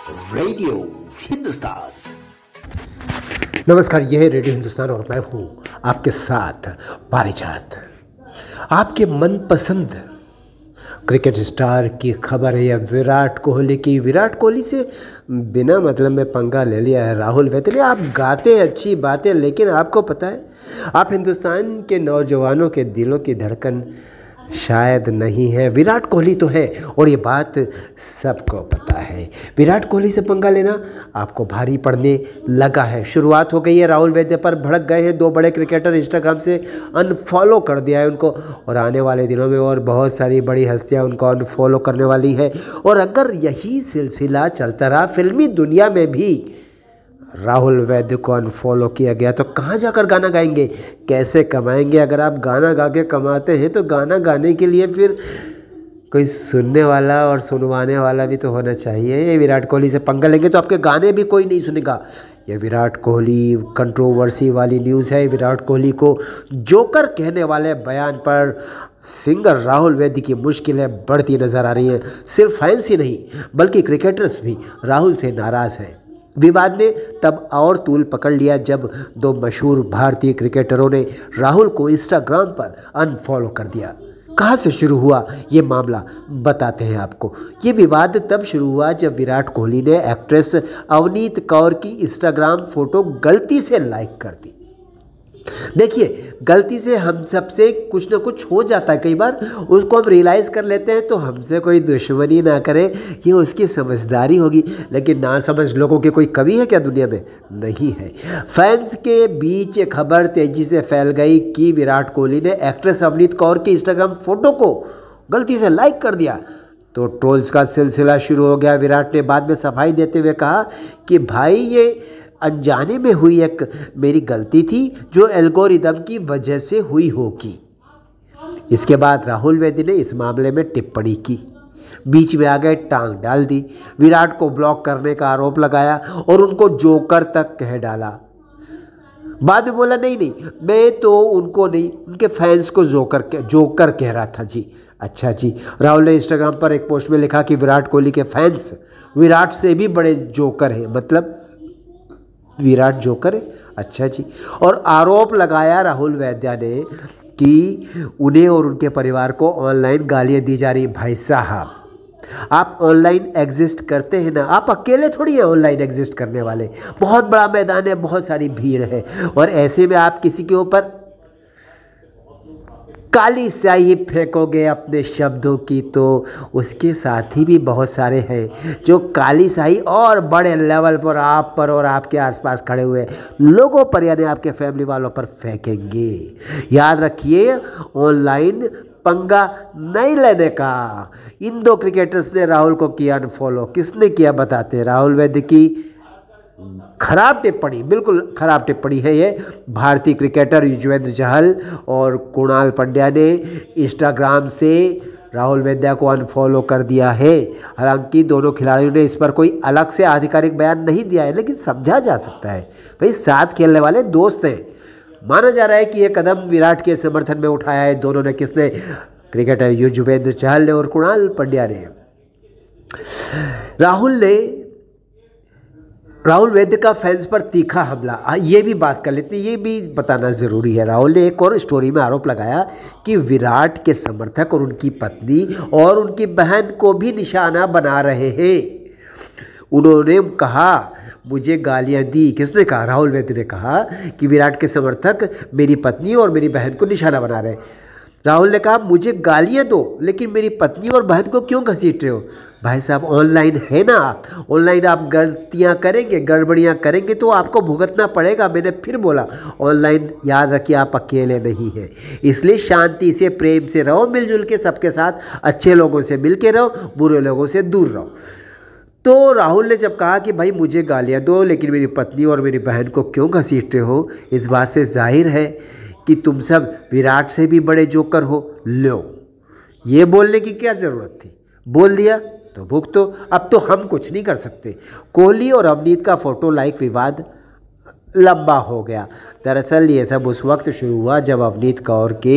Radio Hindustan. नमस्कार, यह है रेडियो हिंदुस्तान और मैं हूं आपके साथ पारिजात। आपके मनपसंद क्रिकेट स्टार की खबर है या विराट कोहली की। विराट कोहली से बिना मतलब में पंगा ले लिया है राहुल वैद्य ने। आप गाते हैं अच्छी बातें, लेकिन आपको पता है आप हिंदुस्तान के नौजवानों के दिलों की धड़कन शायद नहीं है। विराट कोहली तो है और ये बात सबको पता है। विराट कोहली से पंगा लेना आपको भारी पड़ने लगा है। शुरुआत हो गई है, राहुल वैद्य पर भड़क गए हैं दो बड़े क्रिकेटर। इंस्टाग्राम से अनफॉलो कर दिया है उनको और आने वाले दिनों में और बहुत सारी बड़ी हस्तियां उनको अनफॉलो करने वाली है। और अगर यही सिलसिला चलता रहा, फिल्मी दुनिया में भी राहुल वैद्य को अनफॉलो किया गया तो कहाँ जाकर गाना गाएंगे, कैसे कमाएंगे? अगर आप गाना गा के कमाते हैं तो गाना गाने के लिए फिर कोई सुनने वाला और सुनवाने वाला भी तो होना चाहिए। ये विराट कोहली से पंगा लेंगे तो आपके गाने भी कोई नहीं सुनेगा। ये विराट कोहली कंट्रोवर्सी वाली न्यूज़ है। विराट कोहली को जोकर कहने वाले बयान पर सिंगर राहुल वैद्य की मुश्किलें बढ़ती नजर आ रही हैं। सिर्फ फैंस ही नहीं बल्कि क्रिकेटर्स भी राहुल से नाराज़ हैं। विवाद ने तब और तूल पकड़ लिया जब दो मशहूर भारतीय क्रिकेटरों ने राहुल को इंस्टाग्राम पर अनफॉलो कर दिया। कहाँ से शुरू हुआ ये मामला बताते हैं आपको। ये विवाद तब शुरू हुआ जब विराट कोहली ने एक्ट्रेस अवनीत कौर की इंस्टाग्राम फोटो गलती से लाइक कर दी। देखिए, गलती से हम सबसे कुछ ना कुछ हो जाता है। कई बार उसको हम रियलाइज़ कर लेते हैं तो हमसे कोई दुश्मनी ना करे, ये उसकी समझदारी होगी। लेकिन ना समझ लोगों के कोई कवि है क्या दुनिया में? नहीं है। फैंस के बीच खबर तेजी से फैल गई कि विराट कोहली ने एक्ट्रेस अवनीत कौर की इंस्टाग्राम फोटो को गलती से लाइक कर दिया तो ट्रोल्स का सिलसिला शुरू हो गया। विराट ने बाद में सफाई देते हुए कहा कि भाई, ये अनजाने में हुई एक मेरी गलती थी जो एल्गोरिदम की वजह से हुई होगी। इसके बाद राहुल वैद्य ने इस मामले में टिप्पणी की, बीच में आ गए, टांग डाल दी, विराट को ब्लॉक करने का आरोप लगाया और उनको जोकर तक कह डाला। बाद में बोला नहीं, मैं तो उनको नहीं, उनके फैंस को जोकर कह रहा था जी। अच्छा जी। राहुल ने इंस्टाग्राम पर एक पोस्ट में लिखा कि विराट कोहली के फैंस विराट से भी बड़े जोकर हैं, मतलब विराट जोकर है। अच्छा जी। और आरोप लगाया राहुल वैद्य ने कि उन्हें और उनके परिवार को ऑनलाइन गालियां दी जा रही। भाई साहब, आप ऑनलाइन एग्जिस्ट करते हैं ना, आप अकेले थोड़ी हैं ऑनलाइन एग्जिस्ट करने वाले। बहुत बड़ा मैदान है, बहुत सारी भीड़ है और ऐसे में आप किसी के ऊपर काली स्याही फेंकोगे अपने शब्दों की तो उसके साथी भी बहुत सारे हैं जो काली स्याही और बड़े लेवल पर आप पर और आपके आसपास खड़े हुए लोगों पर यानी आपके फैमिली वालों पर फेंकेंगे। याद रखिए, ऑनलाइन पंगा नहीं लेने का। इन दो क्रिकेटर्स ने राहुल को किया अनफॉलो। किसने किया बताते हैं। राहुल वैद्य की खराब टिप्पणी, बिल्कुल खराब टिप्पणी है ये। भारतीय क्रिकेटर युजवेंद्र चहल और कुणाल पंड्या ने इंस्टाग्राम से राहुल वैद्य को अनफॉलो कर दिया है। हालांकि दोनों खिलाड़ियों ने इस पर कोई अलग से आधिकारिक बयान नहीं दिया है, लेकिन समझा जा सकता है भाई, साथ खेलने वाले दोस्त हैं। माना जा रहा है कि यह कदम विराट के समर्थन में उठाया है दोनों ने। किसने? क्रिकेटर युजवेंद्र चहल ने और कुणाल पंड्या ने। राहुल वैद्य का फैंस पर तीखा हमला, ये भी बात कर लेते हैं, ये भी बताना ज़रूरी है। राहुल ने एक और स्टोरी में आरोप लगाया कि विराट के समर्थक और उनकी पत्नी और उनकी बहन को भी निशाना बना रहे हैं। उन्होंने कहा, मुझे गालियां दी। किसने कहा? राहुल वैद्य ने कहा कि विराट के समर्थक मेरी पत्नी और मेरी बहन को निशाना बना रहे हैं। राहुल ने कहा, मुझे गालियां दो लेकिन मेरी पत्नी और बहन को क्यों घसीट रहे हो? भाई साहब, ऑनलाइन है ना आप, ऑनलाइन आप गलतियां करेंगे, गड़बड़ियां करेंगे तो आपको भुगतना पड़ेगा। मैंने फिर बोला, ऑनलाइन याद रखिए आप अकेले नहीं हैं, इसलिए शांति से प्रेम से रहो, मिलजुल के सबके साथ, अच्छे लोगों से मिल के रहो, बुरे लोगों से दूर रहो। तो राहुल ने जब कहा कि भाई मुझे गालियां दो लेकिन मेरी पत्नी और मेरी बहन को क्यों घसीटते हो, इस बात से जाहिर है कि तुम सब विराट से भी बड़े जोकर हो। लो, ये बोलने की क्या ज़रूरत थी? बोल दिया तो भुगतो। अब तो हम कुछ नहीं कर सकते। कोहली और अवनीत का फोटो लाइक विवाद लंबा हो गया। दरअसल ये सब उस वक्त शुरू हुआ जब अवनीत कौर के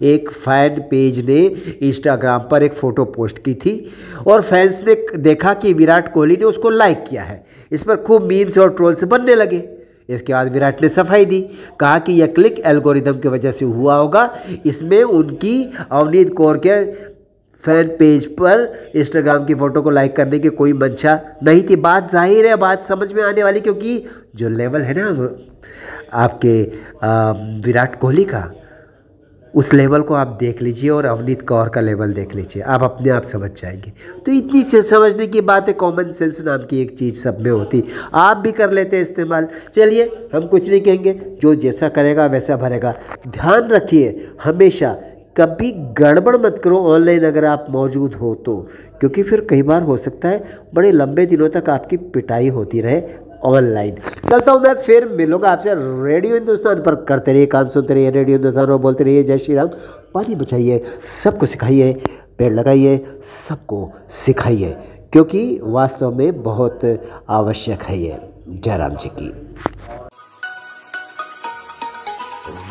एक फ़ैन पेज ने इंस्टाग्राम पर एक फ़ोटो पोस्ट की थी और फैंस ने देखा कि विराट कोहली ने उसको लाइक किया है। इस पर खूब मीम्स और ट्रोल्स बनने लगे। इसके बाद विराट ने सफाई दी, कहा कि यह क्लिक एल्गोरिदम की वजह से हुआ होगा। इसमें उनकी अवनीत कौर के फैन पेज पर इंस्टाग्राम की फ़ोटो को लाइक करने की कोई मंशा नहीं थी। बात जाहिर है, बात समझ में आने वाली, क्योंकि जो लेवल है ना आपके विराट कोहली का, उस लेवल को आप देख लीजिए और अवनीत कौर का लेवल देख लीजिए, आप अपने आप समझ जाएंगे। तो इतनी से समझने की बात है, कॉमन सेंस नाम की एक चीज़ सब में होती, आप भी कर लेते हैं इस्तेमाल। चलिए, हम कुछ नहीं कहेंगे, जो जैसा करेगा वैसा भरेगा। ध्यान रखिए हमेशा, कभी गड़बड़ मत करो ऑनलाइन अगर आप मौजूद हो तो, क्योंकि फिर कई बार हो सकता है बड़े लंबे दिनों तक आपकी पिटाई होती रहे ऑनलाइन। चलता हूँ मैं, फिर मिलूंगा आपसे रेडियो हिंदुस्तान पर। करते रहिए, काम सुनते रहिए, रेडियो हिंदुस्तान और बोलते रहिए जय श्री राम। पानी बचाइए, सबको सिखाइए, पेड़ लगाइए, सबको सिखाइए, क्योंकि वास्तव में बहुत आवश्यक है ये। जयराम जी की।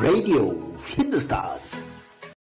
रेडियो हिंदुस्तान।